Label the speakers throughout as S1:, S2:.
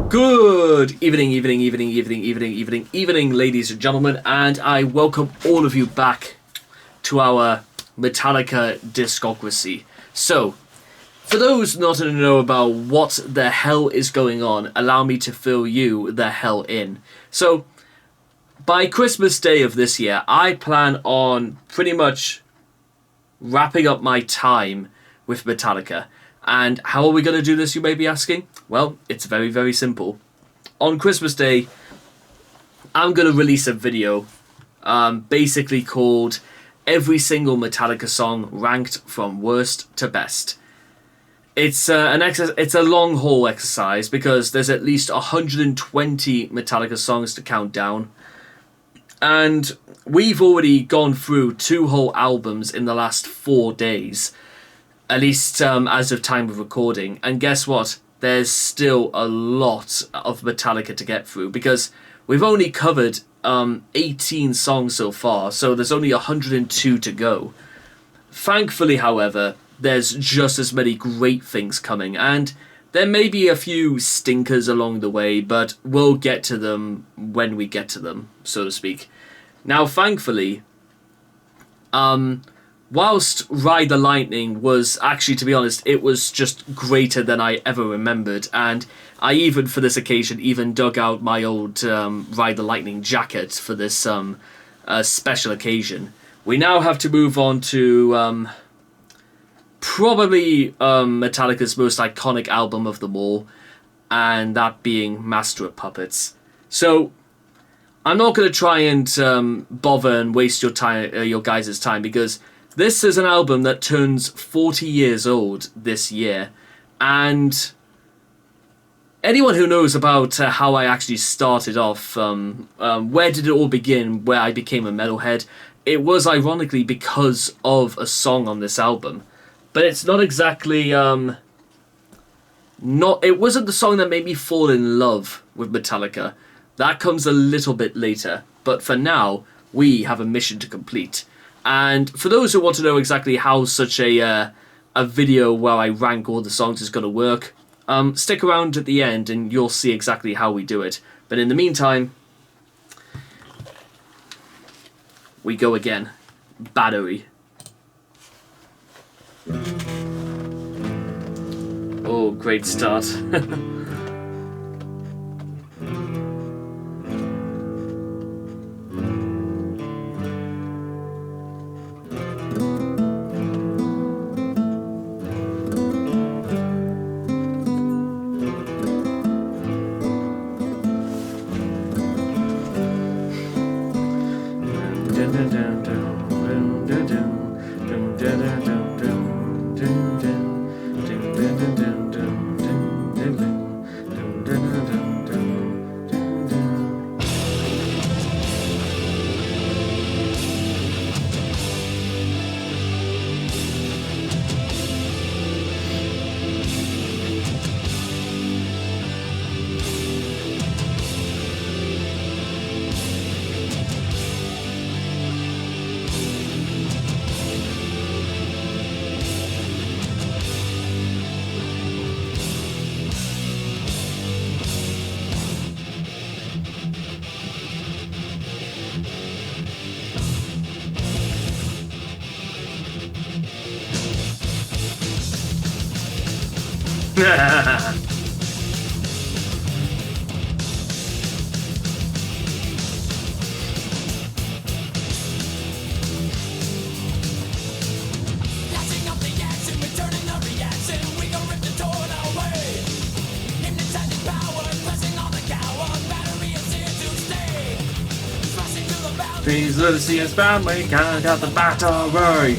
S1: Good evening, ladies and gentlemen, and I welcome all of you back to our Metallica discography. So, for those not to know about what the hell is going on, allow me to fill you the hell in. So, by Christmas Day of this year, I plan on pretty much wrapping up my time with Metallica. And how are we going to do this, you may be asking? Well, it's very, very simple. On Christmas Day, I'm going to release a video basically called Every Single Metallica Song Ranked from Worst to Best. It's a long haul exercise because there's at least 120 Metallica songs to count down. And we've already gone through 2 whole albums in the last 4 days. At least as of time of recording. And guess what? There's still a lot of Metallica to get through because we've only covered 18 songs so far, so there's only 102 to go. Thankfully, however, there's just as many great things coming, and there may be a few stinkers along the way, but we'll get to them when we get to them, so to speak. Now, thankfully, whilst Ride the Lightning was actually, to be honest, it was just greater than I ever remembered. And I even, for this occasion, even dug out my old Ride the Lightning jacket for this special occasion. We now have to move on to probably Metallica's most iconic album of them all, and that being Master of Puppets. So I'm not going to try and bother and waste your time, your guys' time, because this is an album that turns 40 years old this year, and anyone who knows about how I actually started off, where did it all begin, where I became a metalhead, it was ironically because of a song on this album. But it's not exactly, it wasn't the song that made me fall in love with Metallica. That comes a little bit later, but for now, we have a mission to complete. And for those who want to know exactly how such a video where I rank all the songs is going to work, stick around at the end and you'll see exactly how we do it. But in the meantime, we go again. Battery. Oh, great start. Please let us see his family, can't got the battery.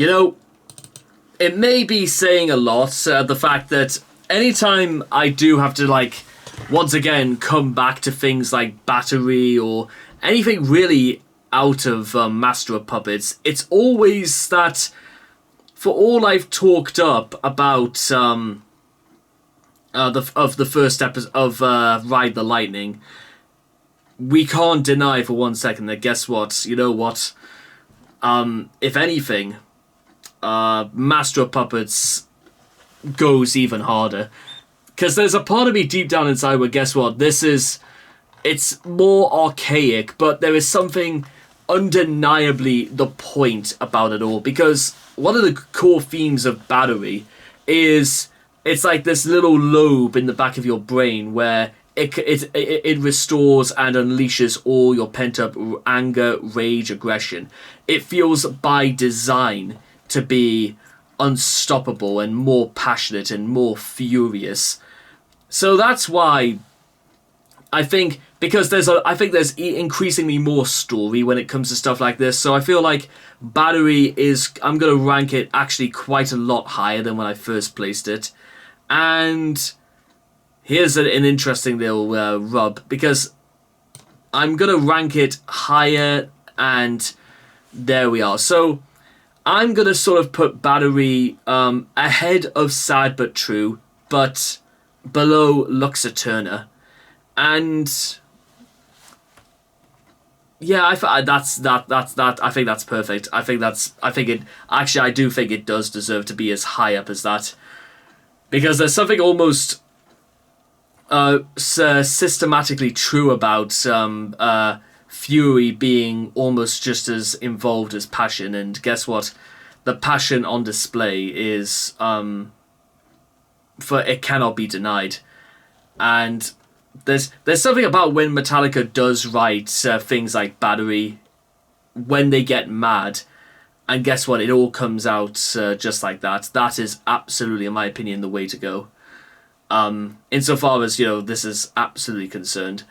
S1: You know, it may be saying a lot, the fact that anytime I do have to, like, once again come back to things like Battery or anything really out of Master of Puppets, it's always that, for all I've talked up about the first episode of Ride the Lightning, we can't deny for 1 second that, guess what, you know what, if anything, Master of Puppets goes even harder. Because there's a part of me deep down inside where, guess what, it's more archaic, but there is something undeniably the point about it all. Because one of the core themes of Battery is, it's like this little lobe in the back of your brain where it restores and unleashes all your pent-up anger, rage, aggression. It feels by design to be unstoppable and more passionate and more furious. So that's why I think, because there's increasingly more story when it comes to stuff like this. So I feel like Battery I'm going to rank it actually quite a lot higher than when I first placed it. And here's an interesting little rub, because I'm going to rank it higher, and there we are. So I'm going to sort of put Battery ahead of Sad But True, but below Lux Eterna. And yeah, I think that's perfect. I do think it does deserve to be as high up as that, because there's something almost systematically true about fury being almost just as involved as passion. And guess what? The passion on display is it cannot be denied. And there's something about when Metallica does write things like Battery, when they get mad, and guess what? It all comes out just like that. That is absolutely, in my opinion, the way to go. Insofar as, this is absolutely concerned.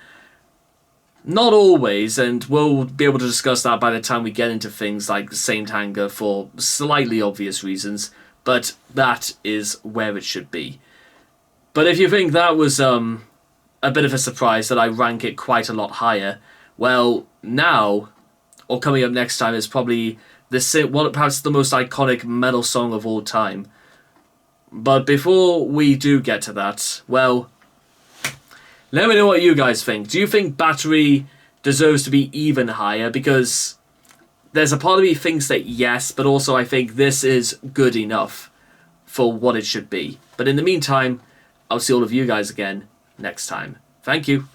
S1: Not always, and we'll be able to discuss that by the time we get into things like Saint Anger for slightly obvious reasons, but that is where it should be. But if you think that was a bit of a surprise that I rank it quite a lot higher, well, now, or coming up next time, is probably perhaps the most iconic metal song of all time. But before we do get to that, well, let me know what you guys think. Do you think Battery deserves to be even higher? Because there's a part of me thinks that yes, but also I think this is good enough for what it should be. But in the meantime, I'll see all of you guys again next time. Thank you.